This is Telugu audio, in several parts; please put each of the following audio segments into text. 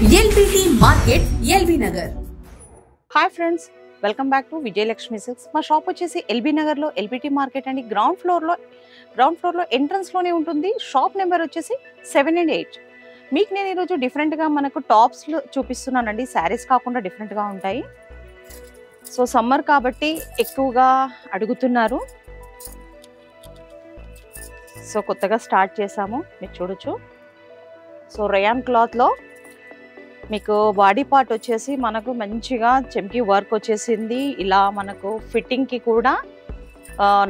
LBT market LB Nagar. Hi friends, welcome back to Vijayalakshmi silks. మా షాప్ వచ్చేసి ఎల్బీ నగర్లో ఎల్బిటి మార్కెట్ అండి. గ్రౌండ్ ఫ్లోర్లో ఎంట్రన్స్లోనే ఉంటుంది. షాప్ నెంబర్ వచ్చేసి 7 and 8. మీకు నేను ఈరోజు డిఫరెంట్గా మనకు టాప్స్లో చూపిస్తున్నానండి. శారీస్ కాకుండా డిఫరెంట్గా ఉంటాయి. సో సమ్మర్ కాబట్టి ఎక్కువగా అడుగుతున్నారు. సో కొత్తగా స్టార్ట్ చేసాము, మీరు చూడొచ్చు. సో రయాన్ క్లాత్లో మీకు బాడీ పార్ట్ వచ్చేసి మనకు మంచిగా చెమ్కి వర్క్ వచ్చేసింది. ఇలా మనకు ఫిట్టింగ్కి కూడా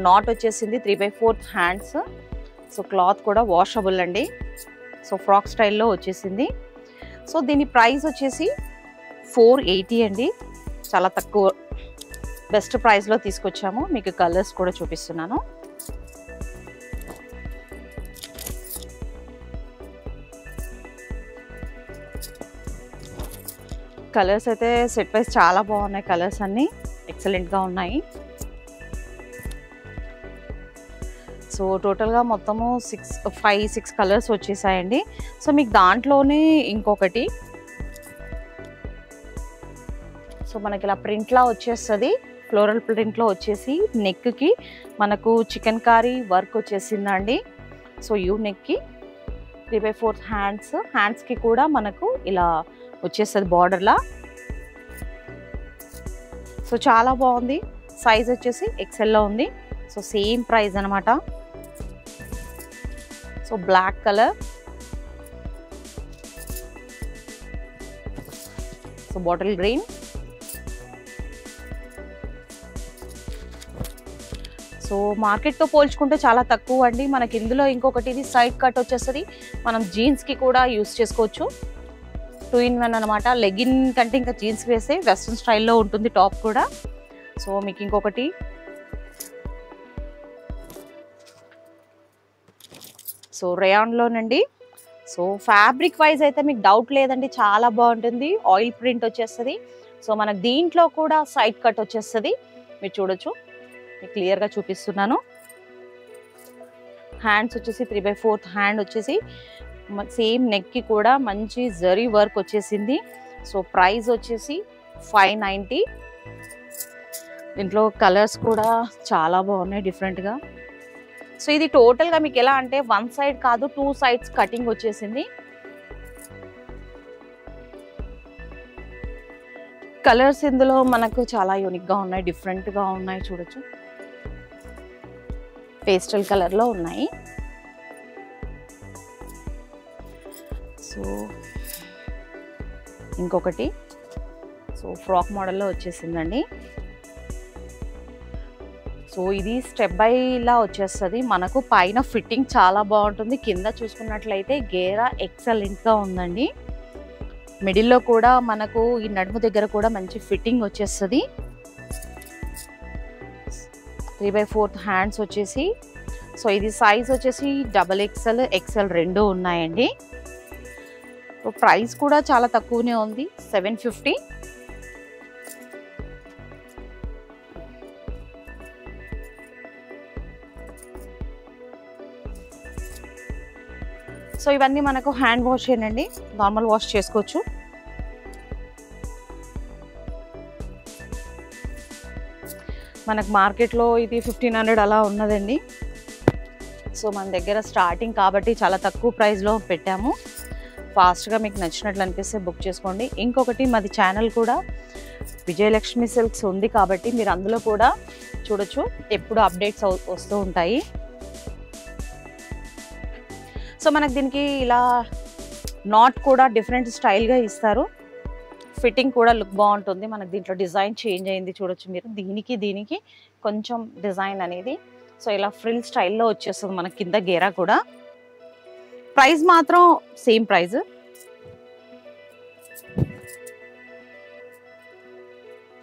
నాట్ వచ్చేసింది. 3/4 హ్యాండ్స్. సో క్లాత్ కూడా వాషబుల్ అండి. సో ఫ్రాక్ స్టైల్లో వచ్చేసింది. సో దీని ప్రైస్ వచ్చేసి 480 అండి. చాలా తక్కువ, బెస్ట్ ప్రైస్లో తీసుకొచ్చాము. మీకు కలర్స్ కూడా చూపిస్తున్నాను. కలర్స్ అయితే సెట్ వైజ్ చాలా బాగున్నాయి. కలర్స్ అన్నీ ఎక్సలెంట్గా ఉన్నాయి. సో టోటల్గా మొత్తము 5-6 కలర్స్ వచ్చేసాయండి. సో మీకు దాంట్లోనే ఇంకొకటి, సో మనకి ఇలా ప్రింట్లా వచ్చేస్తుంది. ఫ్లోరల్ ప్రింట్లో వచ్చేసి నెక్కి మనకు చికెన్ కారీ వర్క్ వచ్చేసిందండి. సో యూ నెక్కి 3/4 హ్యాండ్స్కి కూడా మనకు ఇలా వచ్చేస్తుంది బార్డర్లా. సో చాలా బాగుంది. సైజ్ వచ్చేసి ఎక్సెల్లో ఉంది. సో సేమ్ ప్రైస్ అనమాట. So black colour, so bottle green, so మార్కెట్తో పోల్చుకుంటే చాలా తక్కువ అండి. మనకి ఇందులో ఇంకొకటి, ఇది సైడ్ కట్ వచ్చేస్తుంది. మనం జీన్స్కి కూడా యూస్ చేసుకోవచ్చు. 2-in-1 అనమాట. లెగిన్ కంటే ఇంకా జీన్స్ వేస్తే వెస్ట్రన్ స్టైల్లో ఉంటుంది టాప్ కూడా. సో మీకు ఇంకొకటి, సో రేయాన్లోనండి. సో ఫ్యాబ్రిక్ వైజ్ అయితే మీకు డౌట్ లేదండి, చాలా బాగుంటుంది. ఆయిల్ ప్రింట్ వచ్చేస్తుంది. సో మనకు దీంట్లో కూడా సైడ్ కట్ వచ్చేస్తుంది. మీరు చూడొచ్చు, మీకు క్లియర్గా చూపిస్తున్నాను. హ్యాండ్స్ వచ్చేసి 3/4 హ్యాండ్ వచ్చేసి సేమ్ నెక్కి కూడా మంచి జరీ వర్క్ వచ్చేసింది. సో ప్రైస్ వచ్చేసి 590. దీంట్లో కలర్స్ కూడా చాలా బాగున్నాయి డిఫరెంట్గా. సో ఇది టోటల్గా మీకు ఎలా అంటే 1 సైడ్ కాదు, 2 sides కటింగ్ వచ్చేసింది. కలర్స్ ఇందులో మనకు చాలా యూనిక్గా ఉన్నాయి, డిఫరెంట్గా ఉన్నాయి. చూడొచ్చు, పేస్టల్ కలర్లో ఉన్నాయి. సో ఇంకొకటి, సో ఫ్రాక్ మోడల్లో వచ్చేసిందండి. సో ఇది స్టెప్ బై ఇలా వచ్చేస్తుంది. మనకు పైన ఫిట్టింగ్ చాలా బాగుంటుంది. కింద చూసుకున్నట్లయితే గేరా ఎక్సలెంట్గా ఉందండి. మిడిల్లో కూడా మనకు ఈ నడుము దగ్గర కూడా మంచి ఫిట్టింగ్ వచ్చేస్తుంది. 3/4 హ్యాండ్స్ వచ్చేసి, సో ఇది సైజ్ వచ్చేసి XXL, XL రెండు ఉన్నాయండి. ప్రైస్ కూడా చాలా తక్కువనే ఉంది, 750. సో ఇవన్నీ మనకు హ్యాండ్ వాష్ ఏనండి, నార్మల్ వాష్ చేసుకోవచ్చు. మనకు మార్కెట్లో ఇది 1500 అలా ఉన్నదండి. సో మన దగ్గర స్టార్టింగ్ కాబట్టి చాలా తక్కువ ప్రైస్లో పెట్టాము. ఫాస్ట్గా మీకు నచ్చినట్లు అనిపిస్తే బుక్ చేసుకోండి. ఇంకొకటి, మాది ఛానల్ కూడా విజయలక్ష్మి సిల్క్స్ ఉంది కాబట్టి మీరు అందులో కూడా చూడొచ్చు. ఎప్పుడు అప్డేట్స్ వస్తూ ఉంటాయి. సో మనకు దీనికి ఇలా నాట్ కూడా డిఫరెంట్ స్టైల్గా ఇస్తారు. ఫిట్టింగ్ కూడా లుక్ బాగుంటుంది. మనకు దీంట్లో డిజైన్ చేంజ్ అయింది, చూడొచ్చు మీరు. దీనికి కొంచెం డిజైన్ అనేది, సో ఇలా ఫ్రిల్ స్టైల్లో వచ్చేస్తుంది మనకి కింద గేరా కూడా. ప్రైస్ మాత్రం సేమ్ ప్రైస్.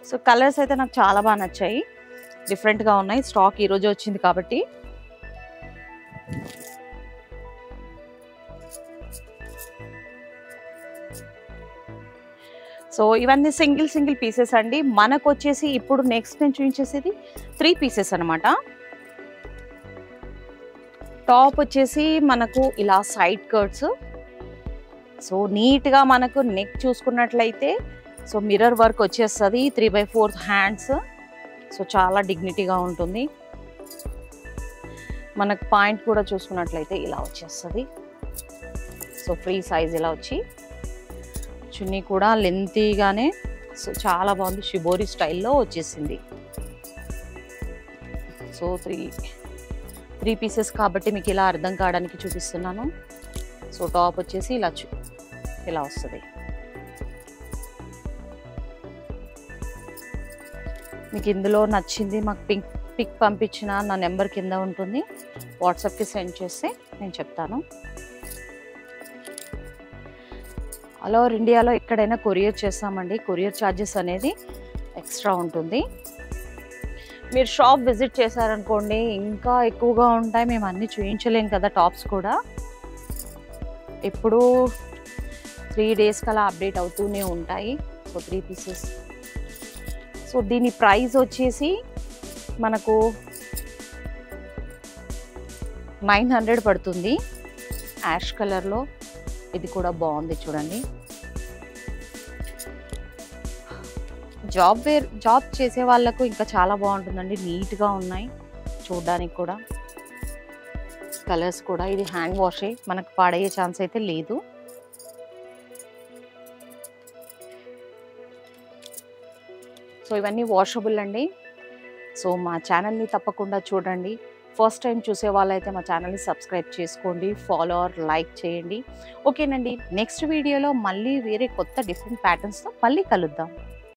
సో కలర్స్ అయితే నాకు చాలా బాగా నచ్చాయి, డిఫరెంట్గా ఉన్నాయి. స్టాక్ ఈరోజు వచ్చింది కాబట్టి. సో ఇవన్నీ సింగిల్ పీసెస్ అండి. మనకు వచ్చేసి ఇప్పుడు నెక్స్ట్ నేను చూపించేసేది 3 pieces అనమాట. టాప్ వచ్చేసి మనకు ఇలా సైడ్ కట్స్, సో నీట్గా మనకు నెక్ చూసుకున్నట్లయితే సో మిర్రర్ వర్క్ వచ్చేస్తుంది, 3/4 హ్యాండ్స్. సో చాలా డిగ్నిటీగా ఉంటుంది. మనకు పాయింట్ కూడా చూసుకున్నట్లయితే ఇలా వచ్చేస్తుంది. సో ఫ్రీ సైజ్ ఇలా వచ్చి చున్నీ కూడా లెంతీగానే సో చాలా బాగుంది, షిబోరి స్టైల్లో వచ్చేసింది. సో త్రీ పీసెస్ కాబట్టి మీకు ఇలా అర్థం కావడానికి చూపిస్తున్నాను. సో టాప్ వచ్చేసి ఇలా వస్తుంది. మీకు ఇందులో నచ్చింది మాకు పిక్ పంపించిన నా నెంబర్ కింద ఉంటుంది, వాట్సాప్కి సెండ్ చేస్తే నేను చెప్తాను. ఆల్ ఓవర్ ఇండియాలో ఎక్కడైనా కొరియర్ చేస్తామండి. కొరియర్ ఛార్జెస్ అనేది ఎక్స్ట్రా ఉంటుంది. మీరు షాప్ విజిట్ చేశారనుకోండి ఇంకా ఎక్కువగా ఉంటాయి. మేము అన్నీ చూపించలేం కదా, టాప్స్ కూడా ఎప్పుడూ 3 డేస్కి అలా అప్డేట్ అవుతూనే ఉంటాయి. So 3 pieces. సో దీని ప్రైస్ వచ్చేసి మనకు 900 పడుతుంది. యాష్ కలర్లో ఇది కూడా బాగుంది చూడండి. జాబ్ చేసే వాళ్ళకు ఇంకా చాలా బాగుంటుందండి. నీట్గా ఉన్నాయి చూడడానికి కూడా. కలర్స్ కూడా ఇది హ్యాండ్ వాషే, మనకు పాడయ్యే ఛాన్స్ అయితే లేదు. సో ఇవన్నీ వాషబుల్ అండి. సో మా ఛానల్ని తప్పకుండా చూడండి. ఫస్ట్ టైం చూసే వాళ్ళైతే మా ఛానల్ని సబ్స్క్రైబ్ చేసుకోండి, ఫాలో ఆర్ లైక్ చేయండి. ఓకేనండి, నెక్స్ట్ వీడియోలో మళ్ళీ వేరే కొత్త డిఫరెంట్ ప్యాటర్న్స్తో మళ్ళీ కలుద్దాం.